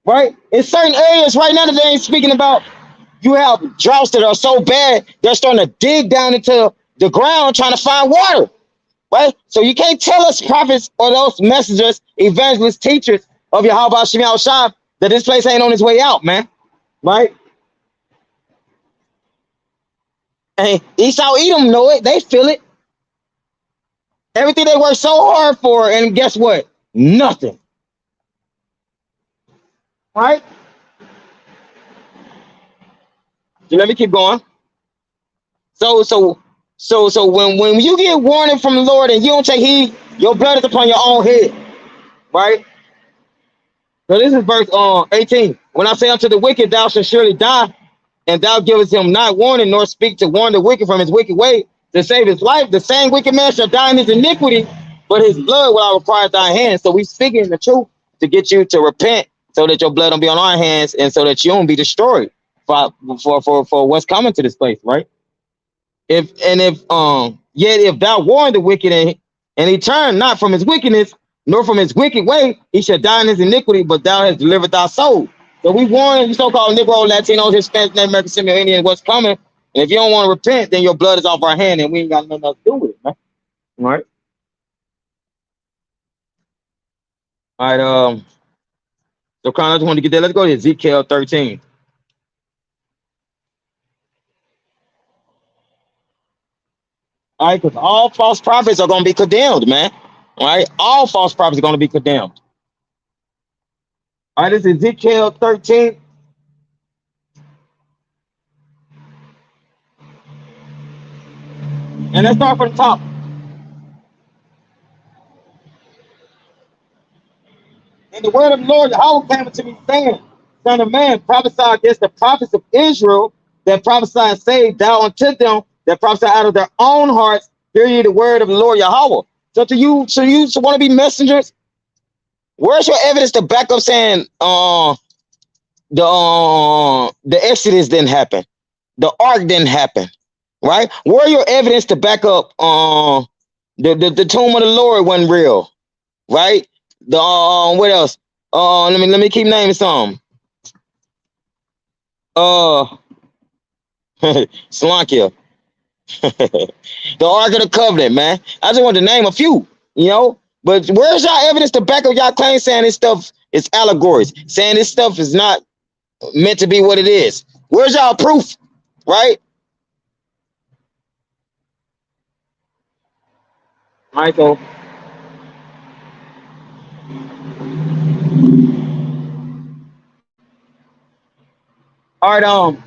right? In certain areas right now that they ain't speaking about, you have droughts that are so bad, they're starting to dig down into the ground trying to find water, right? So you can't tell us prophets or those messengers, evangelists, teachers of Yahweh Shem Shah that this place ain't on its way out, man, right? And Esau Edom know it. They feel it. Everything they worked so hard for, and guess what? Nothing, right? So let me keep going. So when you get warning from the Lord and you don't take heed, your blood is upon your own head, right? So this is verse 18. When I say unto the wicked, thou shalt surely die, and thou givest him not warning, nor speak to warn the wicked from his wicked way to save his life, the same wicked man shall die in his iniquity, but his blood will I require at thy hands. So we speaking the truth to get you to repent, so that your blood don't be on our hands, and so that you don't be destroyed for what's coming to this place, right? If yet if thou warn the wicked and he turn not from his wickedness nor from his wicked way, he shall die in his iniquity, but thou hast delivered thy soul. So we warn you so-called Negro, Latinos, Hispanics, Native American, Semitic, Indian, what's coming. And if you don't want to repent, then your blood is off our hand and we ain't got nothing else to do with it, man. All right. All right. So Crown, I just want to get there. Let's go to Ezekiel 13. All right, because all false prophets are going to be condemned, man. All right, all false prophets are going to be condemned. All right, this is Ezekiel 13. And let's start from the top. And the word of the Lord Yahweh came unto me, saying, Son of man, prophesy against the prophets of Israel that prophesy and say thou unto them that prophesy out of their own hearts, hear ye the word of the Lord Yahweh. So to you want to be messengers, where's your evidence to back up saying the Exodus didn't happen, the ark didn't happen, right? Where are your evidence to back up the tomb of the Lord wasn't real, right? The what else? Let me keep naming some. Slankia. The Ark of the Covenant, man. I just want to name a few, you know. But where's y'all evidence to back up y'all claim saying this stuff is allegories, saying this stuff is not meant to be what it is? Where's y'all proof, right? Michael. All right,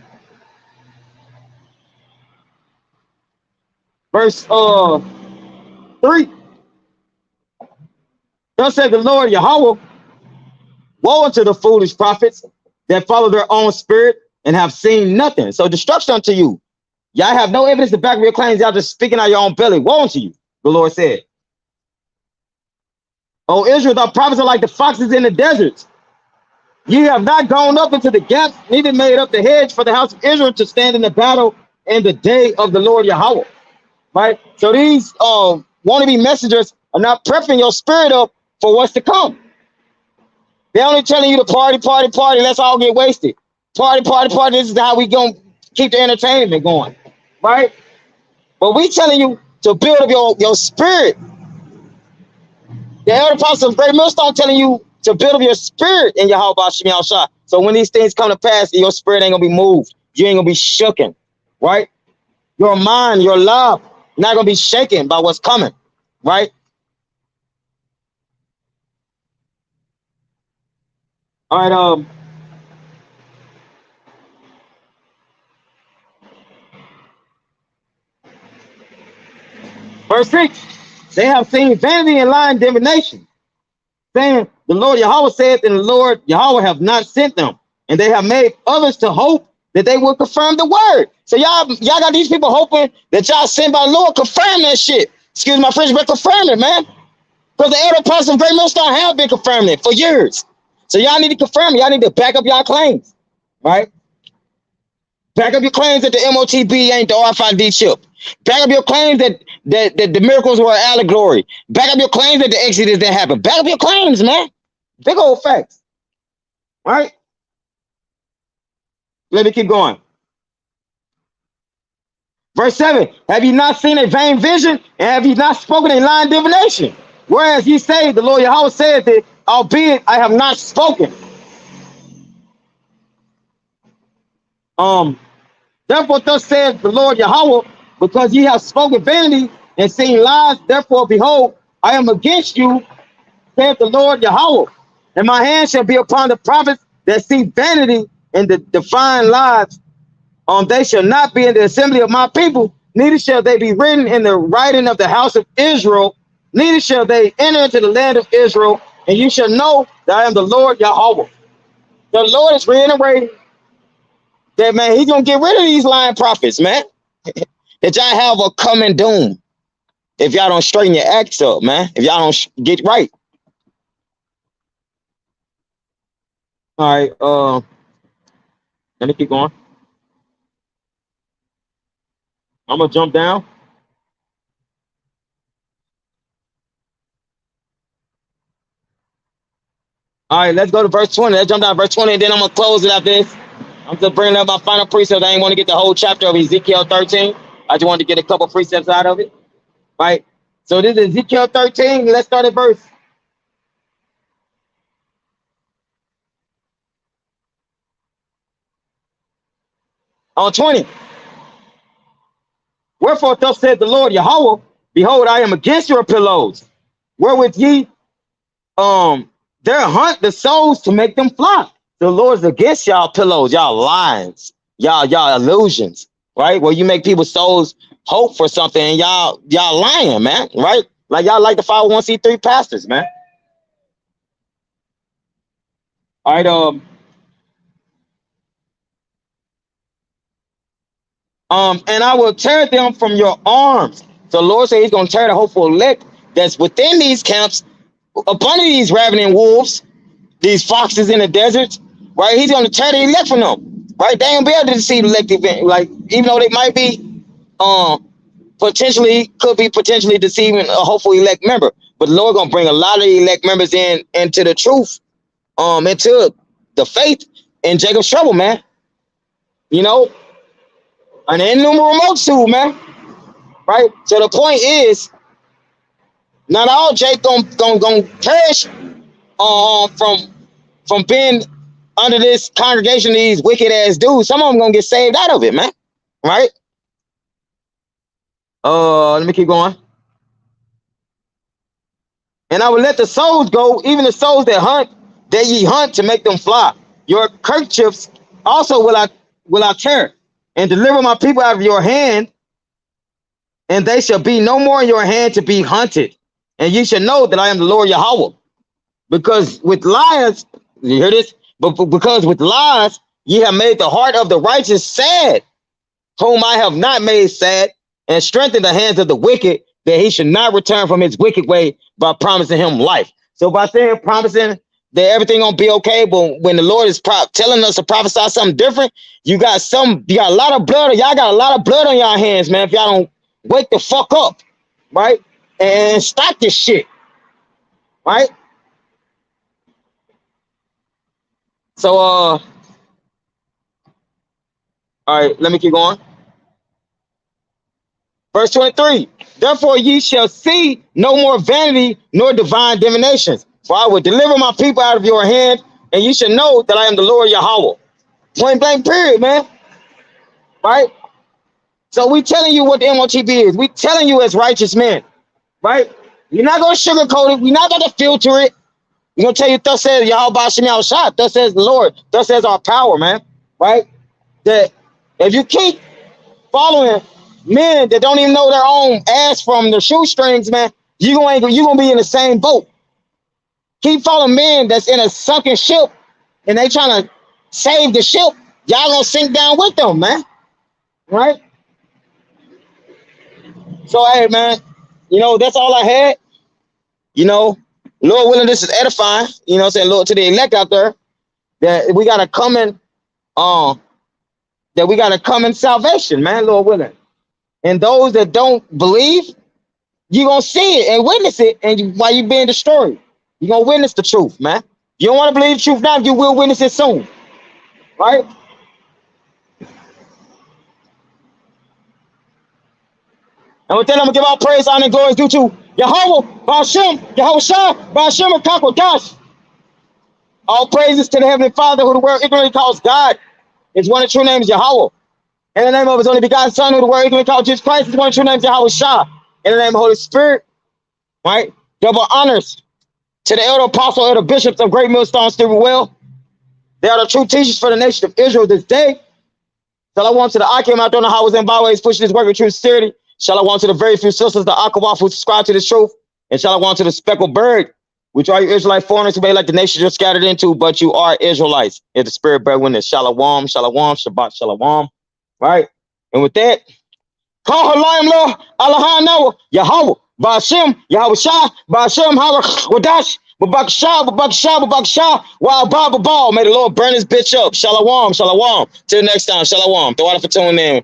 verse 3. Thus said the Lord Yahweh, woe unto the foolish prophets that follow their own spirit and have seen nothing. So destruction unto you. Y'all have no evidence to back up your claims. Y'all just speaking out your own belly. Woe unto you, the Lord said. O Israel, thy prophets are like the foxes in the deserts. Ye have not gone up into the gaps, neither made up the hedge for the house of Israel to stand in the battle in the day of the Lord Yahweh. Right? So these wannabe messengers are not prepping your spirit up for what's to come. They're only telling you to party, party, party. Let's all get wasted. Party, party, party. This is how we gonna keep the entertainment going, right? But we telling you to build up your spirit. The elder apostles of Great Millstone telling you to build up your spirit in Yahweh Shem Shah. So when these things come to pass, your spirit ain't gonna be moved. You ain't gonna be shooken, right? Your mind, your love, not gonna be shaken by what's coming, right? All right, verse 6. They have seen vanity and lying divination, saying, The Lord Yahweh saith, and the Lord Yahweh have not sent them, and they have made others to hope that they will confirm the word. So y'all got these people hoping that y'all sent by the Lord. Confirm that shit. Excuse my French, but confirm it, man. Because the elder apostles and great millstone have been confirming it for years. So y'all need to confirm it. Y'all need to back up y'all claims, right? Back up your claims that the MOTB ain't the RFID chip. Back up your claims that the miracles were an allegory. Back up your claims that the Exodus didn't happen. Back up your claims, man. Big old facts. All right? Let me keep going. Verse 7, have you not seen a vain vision, and have you not spoken a lying divination? Whereas ye say, the Lord Yahweh saith that, albeit I have not spoken. Therefore thus saith the Lord Yahweh, because ye have spoken vanity and seen lies, therefore behold, I am against you, saith the Lord Yahweh, and my hand shall be upon the prophets that see vanity and the define lies. They shall not be in the assembly of my people, neither shall they be written in the writing of the house of Israel, neither shall they enter into the land of Israel, and you shall know that I am the Lord Yahweh. The Lord is reiterating that, man, he's gonna get rid of these lying prophets, man. That y'all have a coming doom if y'all don't straighten your acts up, man. If y'all don't get right. All right, let me keep going. I'm gonna jump down. All right, let's go to verse 20. Let's jump down to verse 20, and then I'm gonna close it after this. I'm just bringing up my final precept. I ain't want to get the whole chapter of Ezekiel 13. I just wanted to get a couple precepts out of it. Right? So this is Ezekiel 13. Let's start at verse. On 20. Wherefore thus said the Lord Yahweh, behold, I am against your pillows, wherewith ye there hunt the souls to make them fly. The Lord's against y'all pillows, y'all lies, y'all illusions, right? Where you make people's souls hope for something and y'all lying, man, right? Like y'all like the 501c3 pastors, man. All right, and I will tear them from your arms. So the Lord said he's gonna tear the hopeful elect that's within these camps, upon these ravening wolves, these foxes in the deserts, right? He's gonna tear the elect from them, right? They ain't be able to see the elect event, like even though they might be potentially deceiving a hopeful elect member, but the Lord gonna bring a lot of the elect members into the truth, into the faith in Jacob's trouble, man. You know, an innumerable multitude, man. Right? So the point is, not all Jake gonna perish from being under this congregation, these wicked ass dudes. Some of them gonna get saved out of it, man. Right? Let me keep going. And I will let the souls go, even the souls that ye hunt to make them fly. Your kerchiefs also will I tear, and deliver my people out of your hand, and they shall be no more in your hand to be hunted. And ye shall know that I am the Lord Yahweh. Because with lies, you hear this? But because with lies ye have made the heart of the righteous sad, whom I have not made sad, and strengthened the hands of the wicked, that he should not return from his wicked way by promising him life. So by saying promising that everything gonna be okay, but when the Lord is telling us to prophesy something different, you got a lot of blood, y'all got a lot of blood on y'all hands, man. If y'all don't wake the fuck up, right? And stop this shit, right? So all right, let me keep going. Verse 23, therefore ye shall see no more vanity nor divine divinations, for I will deliver my people out of your hand, and you shall know that I am the Lord Yahweh. Point blank period, man. Right? So we telling you what the MOTB is. We telling you as righteous men, right? You're not going to sugarcoat it. We're not going to filter it. We're going to tell you, thus says Yahweh Shem Yahushua, thus says the Lord, thus says our power, man. Right? That if you keep following men that don't even know their own ass from their shoestrings, man, you're gonna be in the same boat. Keep following men that's in a sunken ship and they trying to save the ship. Y'all gonna sink down with them, man. Right? So hey man, that's all I had. You know, Lord willing, this is edifying. You know what I'm saying? Lord, to the elect out there, that we gotta come in, um, that we gotta come in salvation, man, Lord willing. And those that don't believe, you gonna see it and witness it, and while you being destroyed, you gonna witness the truth, man. You don't want to believe the truth now, you will witness it soon, right? And with that, I'm gonna give all praise, honor, and glory due to Yahweh, Ba'ashem, Yahweh Shah, Ba'ashem, and Kakwadash. All praises to the Heavenly Father, who the world ignorantly calls God. His one and true name is Yahweh. In the name of his only begotten Son, who the world ignorantly calls Jesus Christ, his one and true name is Yahweh Shah. In the name of the Holy Spirit, right? Double honors to the elder apostle, elder bishops of Great Millstone, Stephen Well. They are the true teachers for the nation of Israel this day. Shalom to the Akim out there on the highways and byways, pushing this work with true sincerity. Shalom to the very few sisters, the Akawaf, who subscribe to the truth. And shalom to the speckled bird, which are you Israelite foreigners who may like the nation you're scattered into, but you are Israelites. If the spirit bear witness, shalom, shalom, Shabbat, shalom. Right? And with that, call her Liam Law, Allah Noah, Yahweh, Ba'ashem, Yahweh Shah, Ba'ashem, Wadash, Babak Shah, Babak Shah, Babak Shah, Wild Baba Ball. May the Lord burn this bitch up. Shalom, shalom. Till next time, shalom. Throw out for tuning in.